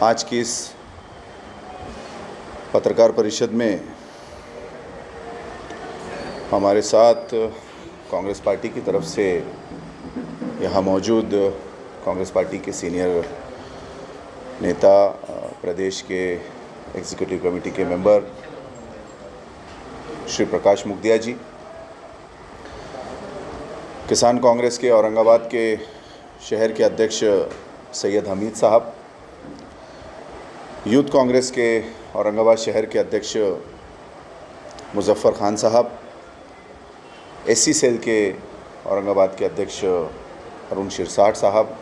आज की इस पत्रकार परिषद में हमारे साथ कांग्रेस पार्टी की तरफ से यहाँ मौजूद कांग्रेस पार्टी के सीनियर नेता, प्रदेश के एग्जीक्यूटिव कमेटी के मेंबर श्री प्रकाश मुखदिया जी, किसान कांग्रेस के औरंगाबाद के शहर के अध्यक्ष सैयद हमीद साहब, यूथ कांग्रेस के औरंगाबाद शहर के अध्यक्ष मुजफ्फर खान साहब, एससी सेल के औरंगाबाद के अध्यक्ष अरुण शिरसाट साहब,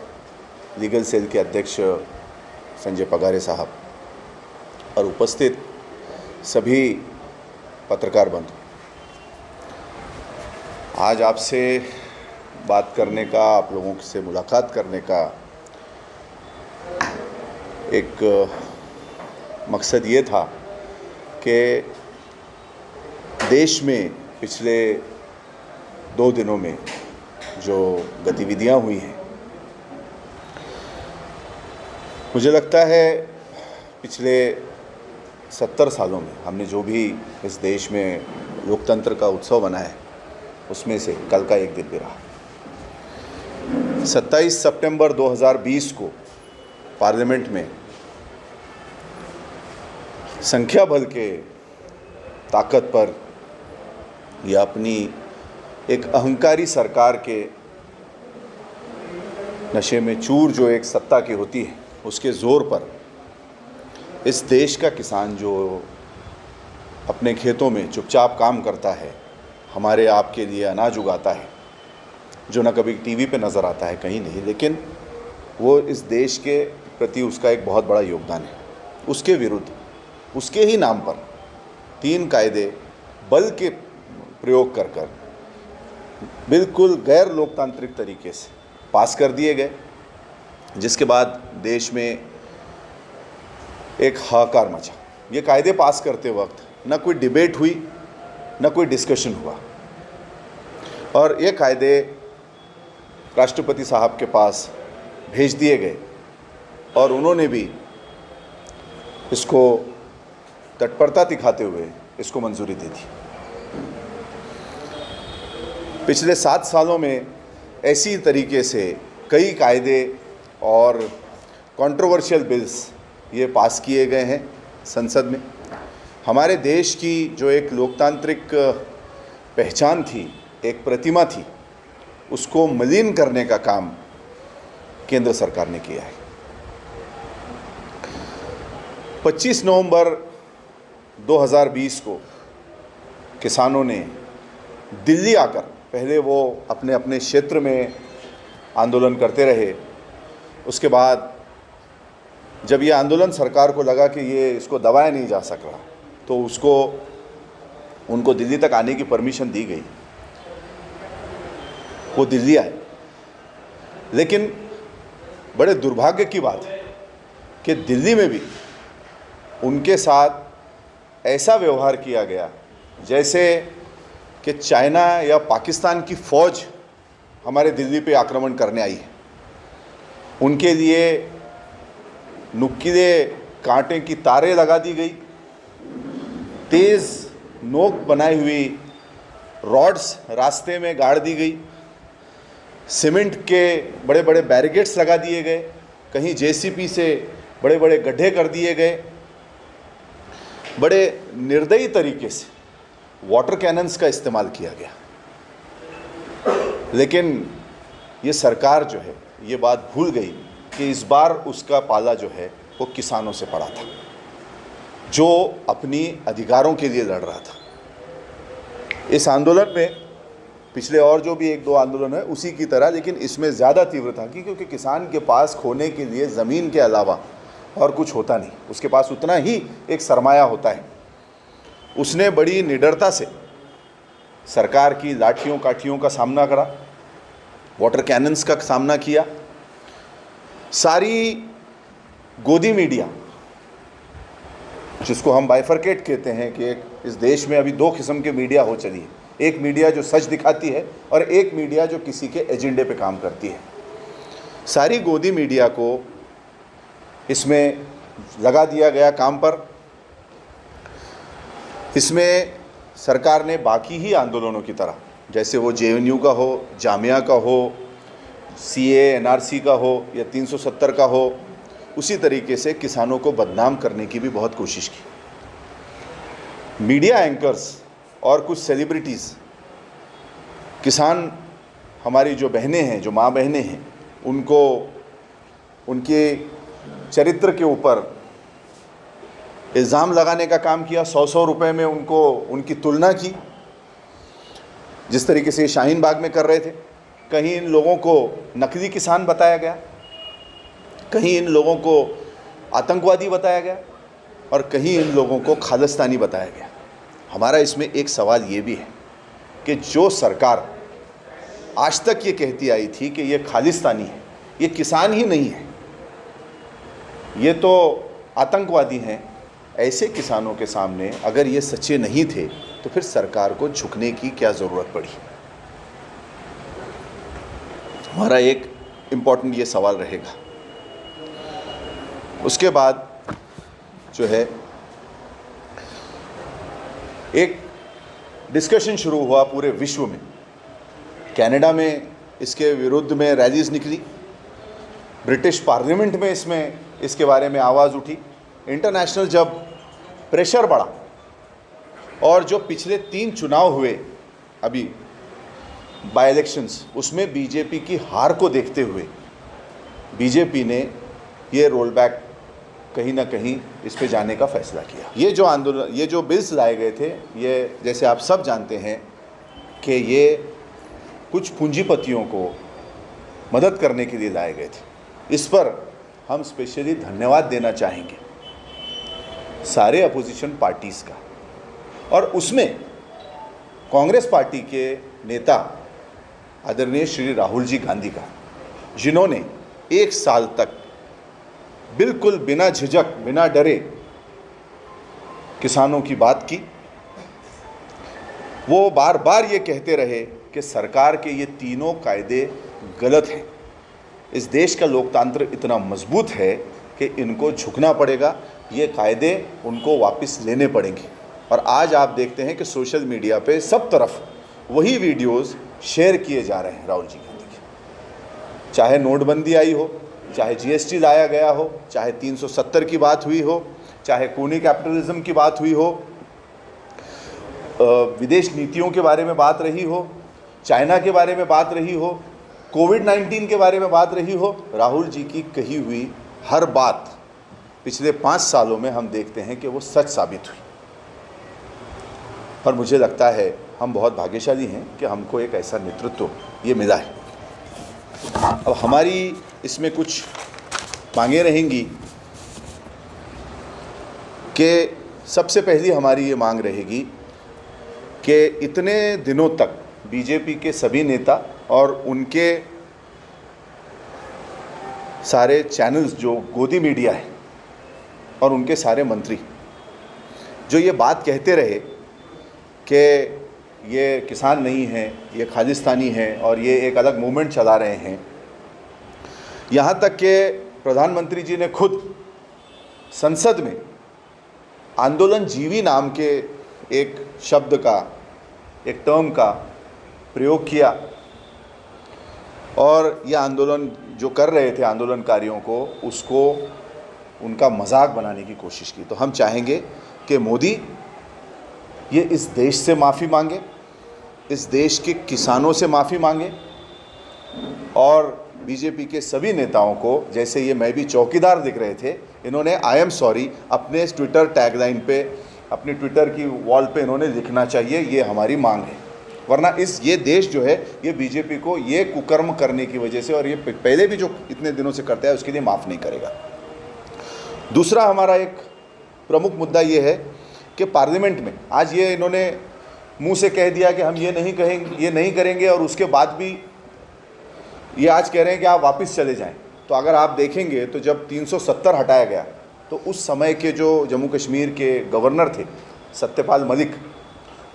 लीगल सेल के अध्यक्ष संजय पगारे साहब और उपस्थित सभी पत्रकार बंधु, आज आपसे बात करने का, आप लोगों से मुलाकात करने का एक मकसद ये था कि देश में पिछले 2 दिनों में जो गतिविधियां हुई हैं, मुझे लगता है पिछले 70 सालों में हमने जो भी इस देश में लोकतंत्र का उत्सव मनाया है, उसमें से कल का एक दिन भी रहा। 27 सितंबर 2020 को पार्लियामेंट में संख्या बल के ताकत पर या अपनी एक अहंकारी सरकार के नशे में चूर जो एक सत्ता की होती है, उसके ज़ोर पर इस देश का किसान जो अपने खेतों में चुपचाप काम करता है, हमारे आपके लिए अनाज उगाता है, जो ना कभी टीवी पे नज़र आता है, कहीं नहीं, लेकिन वो इस देश के प्रति उसका एक बहुत बड़ा योगदान है। उसके विरुद्ध, उसके ही नाम पर 3 कायदे बल के प्रयोग कर बिल्कुल गैर लोकतांत्रिक तरीके से पास कर दिए गए, जिसके बाद देश में एक हाहाकार मचा। ये कायदे पास करते वक्त न कोई डिबेट हुई, न कोई डिस्कशन हुआ, और ये कायदे राष्ट्रपति साहब के पास भेज दिए गए और उन्होंने भी इसको तत्परता दिखाते हुए इसको मंजूरी दे दी। पिछले 7 सालों में ऐसी तरीके से कई कायदे और कंट्रोवर्शियल बिल्स ये पास किए गए हैं संसद में। हमारे देश की जो एक लोकतांत्रिक पहचान थी, एक प्रतिमा थी, उसको मलिन करने का काम केंद्र सरकार ने किया है। 25 नवंबर 2020 को किसानों ने दिल्ली आकर, पहले वो अपने अपने क्षेत्र में आंदोलन करते रहे, उसके बाद जब ये आंदोलन सरकार को लगा कि ये इसको दबाया नहीं जा सक रहा, तो उनको दिल्ली तक आने की परमिशन दी गई। वो दिल्ली आए, लेकिन बड़े दुर्भाग्य की बात है कि दिल्ली में भी उनके साथ ऐसा व्यवहार किया गया जैसे कि चाइना या पाकिस्तान की फ़ौज हमारे दिल्ली पे आक्रमण करने आई है। उनके लिए नुकीले कांटे की तारें लगा दी गई, तेज़ नोक बनाई हुई रॉड्स रास्ते में गाड़ दी गई, सीमेंट के बड़े बड़े बैरिकेड्स लगा दिए गए, कहीं जेसीबी से बड़े बड़े गड्ढे कर दिए गए, बड़े निर्दयी तरीके से वाटर कैनन्स का इस्तेमाल किया गया। लेकिन ये सरकार जो है ये बात भूल गई कि इस बार उसका पाला जो है वो किसानों से पड़ा था, जो अपनी अधिकारों के लिए लड़ रहा था। इस आंदोलन में पिछले और जो भी 1-2 आंदोलन है उसी की तरह, लेकिन इसमें ज़्यादा तीव्रता की, क्योंकि किसान के पास खोने के लिए ज़मीन के अलावा और कुछ होता नहीं, उसके पास उतना ही एक सरमाया होता है। उसने बड़ी निडरता से सरकार की लाठियों काठियों का सामना करा, वाटर कैनन्स का सामना किया। सारी गोदी मीडिया, जिसको हम बाइफरकेट कहते हैं कि इस देश में अभी 2 किस्म के मीडिया हो चली है, एक मीडिया जो सच दिखाती है और एक मीडिया जो किसी के एजेंडे पे काम करती है। सारी गोदी मीडिया को इसमें लगा दिया गया काम पर। इसमें सरकार ने बाकी ही आंदोलनों की तरह, जैसे वो जेएनयू का हो, जामिया का हो, सीए एनआरसी का हो या 370 का हो, उसी तरीके से किसानों को बदनाम करने की भी बहुत कोशिश की। मीडिया एंकर्स और कुछ सेलिब्रिटीज़ किसान, हमारी जो बहनें हैं, जो माँ बहनें हैं, उनको उनके चरित्र के ऊपर इल्ज़ाम लगाने का काम किया। 100-100 रुपये में उनको उनकी तुलना की, जिस तरीके से शाहीन बाग में कर रहे थे। कहीं इन लोगों को नकली किसान बताया गया, कहीं इन लोगों को आतंकवादी बताया गया और कहीं इन लोगों को खालिस्तानी बताया गया। हमारा इसमें एक सवाल ये भी है कि जो सरकार आज तक ये कहती आई थी कि ये खालिस्तानी है, ये किसान ही नहीं है, ये तो आतंकवादी हैं, ऐसे किसानों के सामने अगर ये सच्चे नहीं थे तो फिर सरकार को झुकने की क्या ज़रूरत पड़ी? हमारा एक इम्पॉर्टेंट ये सवाल रहेगा। उसके बाद जो है एक डिस्कशन शुरू हुआ पूरे विश्व में। कनाडा में इसके विरुद्ध में रैलीज निकली, ब्रिटिश पार्लियामेंट में इसके बारे में आवाज़ उठी। इंटरनेशनल जब प्रेशर बढ़ा और जो पिछले 3 चुनाव हुए अभी बाई इलेक्शंस, उसमें बीजेपी की हार को देखते हुए बीजेपी ने ये रोल बैक कहीं ना कहीं इस पे जाने का फैसला किया। ये जो आंदोलन, ये जो बिल्स लाए गए थे, ये जैसे आप सब जानते हैं कि ये कुछ पूंजीपतियों को मदद करने के लिए लाए गए थे। इस पर हम स्पेशली धन्यवाद देना चाहेंगे सारे अपोजिशन पार्टीज़ का, और उसमें कांग्रेस पार्टी के नेता आदरणीय श्री राहुल जी गांधी का, जिन्होंने 1 साल तक बिल्कुल बिना झिझक, बिना डरे किसानों की बात की। वो बार बार ये कहते रहे कि सरकार के ये तीनों कायदे गलत हैं, इस देश का लोकतंत्र इतना मजबूत है कि इनको झुकना पड़ेगा, ये कायदे उनको वापस लेने पड़ेंगे। और आज आप देखते हैं कि सोशल मीडिया पे सब तरफ वही वीडियोस शेयर किए जा रहे हैं राहुल जी गांधी के। चाहे नोटबंदी आई हो, चाहे जीएसटी लाया गया हो, चाहे 370 की बात हुई हो, चाहे कोनी कैपिटलिज्म की बात हुई हो, विदेश नीतियों के बारे में बात रही हो, चाइना के बारे में बात रही हो, कोविड-19 के बारे में बात रही हो, राहुल जी की कही हुई हर बात पिछले 5 सालों में हम देखते हैं कि वो सच साबित हुई। और मुझे लगता है हम बहुत भाग्यशाली हैं कि हमको एक ऐसा नेतृत्व ये मिला है। अब हमारी इसमें कुछ मांगें रहेंगी कि सबसे पहली हमारी ये मांग रहेगी कि इतने दिनों तक बीजेपी के सभी नेता और उनके सारे चैनल्स, जो गोदी मीडिया है, और उनके सारे मंत्री जो ये बात कहते रहे कि ये किसान नहीं है, ये खालिस्तानी है और ये एक अलग मूवमेंट चला रहे हैं, यहाँ तक कि प्रधानमंत्री जी ने खुद संसद में आंदोलन जीवी नाम के एक शब्द का, एक टर्म का प्रयोग किया और ये आंदोलन जो कर रहे थे आंदोलनकारियों को, उसको उनका मजाक बनाने की कोशिश की। तो हम चाहेंगे कि मोदी ये इस देश से माफ़ी मांगे, इस देश के किसानों से माफ़ी मांगे और बीजेपी के सभी नेताओं को, जैसे ये मैं भी चौकीदार दिख रहे थे, इन्होंने आई एम सॉरी अपने ट्विटर टैगलाइन पे, अपने ट्विटर की वॉल पे इन्होंने लिखना चाहिए। ये हमारी मांग है, वरना ये देश जो है ये बीजेपी को ये कुकर्म करने की वजह से, और ये पहले भी जो इतने दिनों से करता है, उसके लिए माफ़ नहीं करेगा। दूसरा हमारा एक प्रमुख मुद्दा ये है कि पार्लियामेंट में आज ये इन्होंने मुंह से कह दिया कि हम ये नहीं करेंगे, और उसके बाद भी ये आज कह रहे हैं कि आप वापस चले जाएं। तो अगर आप देखेंगे तो जब 370 हटाया गया तो उस समय के जो जम्मू कश्मीर के गवर्नर थे सत्यपाल मलिक,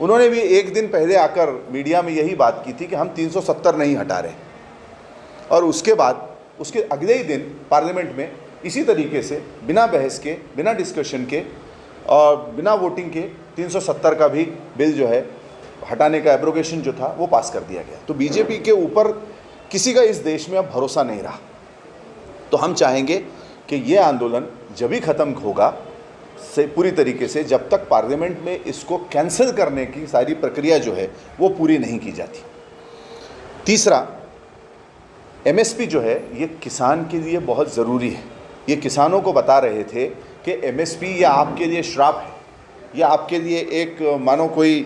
उन्होंने भी एक दिन पहले आकर मीडिया में यही बात की थी कि हम 370 नहीं हटा रहे, और उसके बाद उसके अगले ही दिन पार्लियामेंट में इसी तरीके से बिना बहस के, बिना डिस्कशन के और बिना वोटिंग के 370 का भी बिल जो है हटाने का एब्रोगेशन जो था वो पास कर दिया गया। तो बीजेपी के ऊपर किसी का इस देश में अब भरोसा नहीं रहा। तो हम चाहेंगे कि ये आंदोलन जब भी ख़त्म होगा से पूरी तरीके से, जब तक पार्लियामेंट में इसको कैंसिल करने की सारी प्रक्रिया जो है वो पूरी नहीं की जाती। तीसरा, एमएसपी जो है ये किसान के लिए बहुत ज़रूरी है। ये किसानों को बता रहे थे कि एमएसपी ये आपके लिए श्राप है, या आपके लिए एक मानो कोई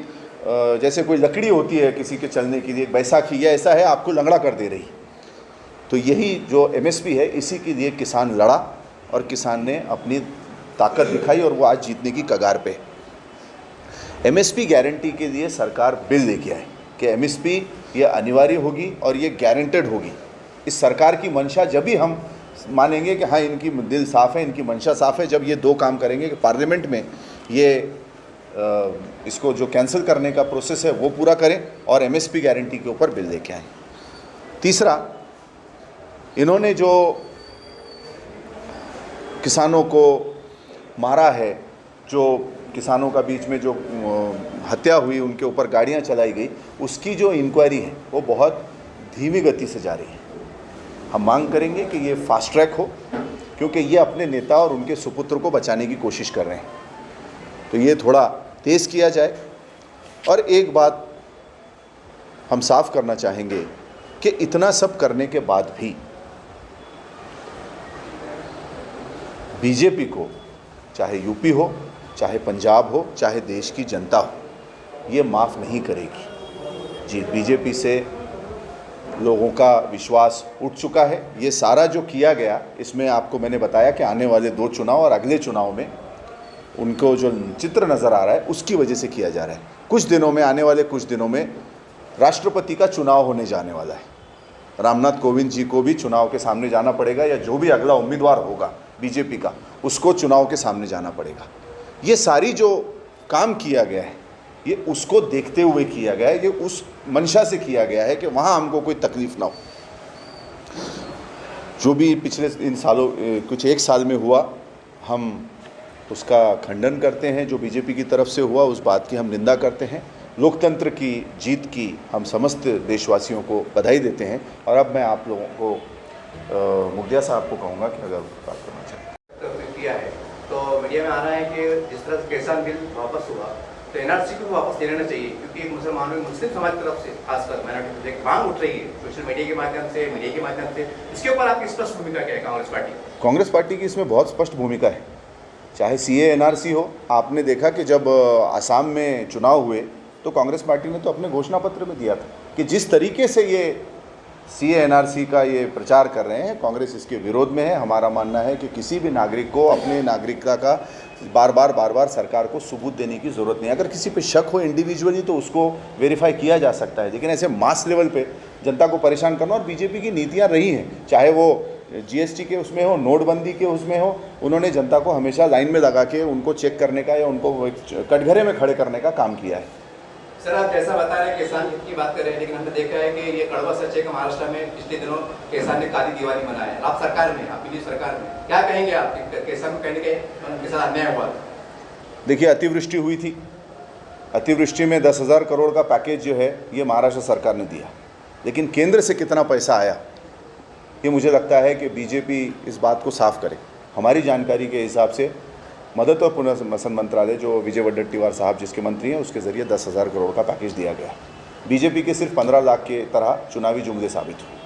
जैसे कोई लकड़ी होती है किसी के चलने के लिए, बैसाखी या ऐसा है, आपको लंगड़ा कर दे रही। तो यही जो एमएसपी है इसी के लिए किसान लड़ा और किसान ने अपनी ताकत दिखाई और वो आज जीतने की कगार पे। एमएसपी गारंटी के लिए सरकार बिल लेके आए कि एमएसपी ये अनिवार्य होगी और ये गारंटेड होगी। इस सरकार की मंशा जब भी हम मानेंगे कि हाँ इनकी दिल साफ़ है, इनकी मंशा साफ़ है, जब ये दो काम करेंगे कि पार्लियामेंट में ये इसको जो कैंसिल करने का प्रोसेस है वो पूरा करें और एमएसपी गारंटी के ऊपर बिल लेके आएँ। तीसरा, इन्होंने जो किसानों को मारा है, जो किसानों का बीच में जो हत्या हुई, उनके ऊपर गाड़ियां चलाई गई, उसकी जो इंक्वायरी है वो बहुत धीमी गति से जा रही है। हम मांग करेंगे कि ये फास्ट ट्रैक हो, क्योंकि ये अपने नेता और उनके सुपुत्र को बचाने की कोशिश कर रहे हैं। तो ये थोड़ा तेज़ किया जाए। और एक बात हम साफ करना चाहेंगे कि इतना सब करने के बाद भी बीजेपी को, चाहे यूपी हो, चाहे पंजाब हो, चाहे देश की जनता हो, ये माफ़ नहीं करेगी। जी, बीजेपी से लोगों का विश्वास उठ चुका है। ये सारा जो किया गया, इसमें आपको मैंने बताया कि आने वाले 2 चुनाव और अगले चुनाव में उनको जो चित्र नज़र आ रहा है उसकी वजह से किया जा रहा है। कुछ दिनों में, आने वाले कुछ दिनों में राष्ट्रपति का चुनाव होने जाने वाला है। रामनाथ कोविंद जी को भी चुनाव के सामने जाना पड़ेगा, या जो भी अगला उम्मीदवार होगा बीजेपी का, उसको चुनाव के सामने जाना पड़ेगा। ये सारी जो काम किया गया है ये उसको देखते हुए किया गया है, ये उस मंशा से किया गया है कि वहाँ हमको कोई तकलीफ़ ना हो। जो भी पिछले इन सालों कुछ 1 साल में हुआ, हम उसका खंडन करते हैं। जो बीजेपी की तरफ से हुआ उस बात की हम निंदा करते हैं। लोकतंत्र की जीत की हम समस्त देशवासियों को बधाई देते हैं। और अब मैं आप लोगों को मुखिया साहब को कहूँगा कि अगर बात करना चाहें। किया है तो मीडिया में आ रहा है कि जिस तरह से किसान बिल वापस हुआ तो एनआरसी को वापस ले लेना चाहिए, क्योंकि मुसलमानों में मुस्लिम समाज की तरफ से खासकर माइनॉरिटी एक मांग उठ रही है सोशल मीडिया के माध्यम से, मीडिया के माध्यम से। इसके ऊपर आपकी स्पष्ट भूमिका क्या है कांग्रेस पार्टी? कांग्रेस पार्टी की इसमें बहुत स्पष्ट भूमिका है। चाहे सीए एनआरसी हो, आपने देखा कि जब असम में चुनाव हुए तो कांग्रेस पार्टी ने तो अपने घोषणा पत्र में दिया था कि जिस तरीके से ये सीए एनआरसी का ये प्रचार कर रहे हैं, कांग्रेस इसके विरोध में है। हमारा मानना है कि किसी भी नागरिक को अपने नागरिकता का बार बार सरकार को सबूत देने की ज़रूरत नहीं है। अगर किसी पे शक हो इंडिविजुअली तो उसको वेरीफाई किया जा सकता है, लेकिन ऐसे मास लेवल पे जनता को परेशान करना, और बीजेपी की नीतियाँ रही हैं, चाहे वो जीएसटी के उसमें हो, नोटबंदी के उसमें हो, उन्होंने जनता को हमेशा लाइन में लगा के उनको चेक करने का या उनको कटघरे में खड़े करने का काम किया है। सर, आप जैसा बता रहे हैं किसान हित की बात कर रहे हैं, लेकिन हमने देखा है कि ये कड़वा सच है कि महाराष्ट्र में पिछले दिनों किसान ने काली दिवाली मनाया है। आप सरकार में, आप पिछली सरकार में क्या कहेंगे? आप किसान को कहने के साथ अन्याय हुआ? देखिए, अतिवृष्टि हुई थी। अतिवृष्टि में 10,000 करोड़ का पैकेज जो है ये महाराष्ट्र सरकार ने दिया, लेकिन केंद्र से कितना पैसा आया ये मुझे लगता है कि बीजेपी इस बात को साफ करे। हमारी जानकारी के हिसाब से मदद और पुनर्वसन मंत्रालय जो विजय वडेट्टीवार साहब जिसके मंत्री हैं, उसके ज़रिए 10,000 करोड़ का पैकेज दिया गया। बीजेपी के सिर्फ 15 लाख के तरह चुनावी जुमले साबित हुए।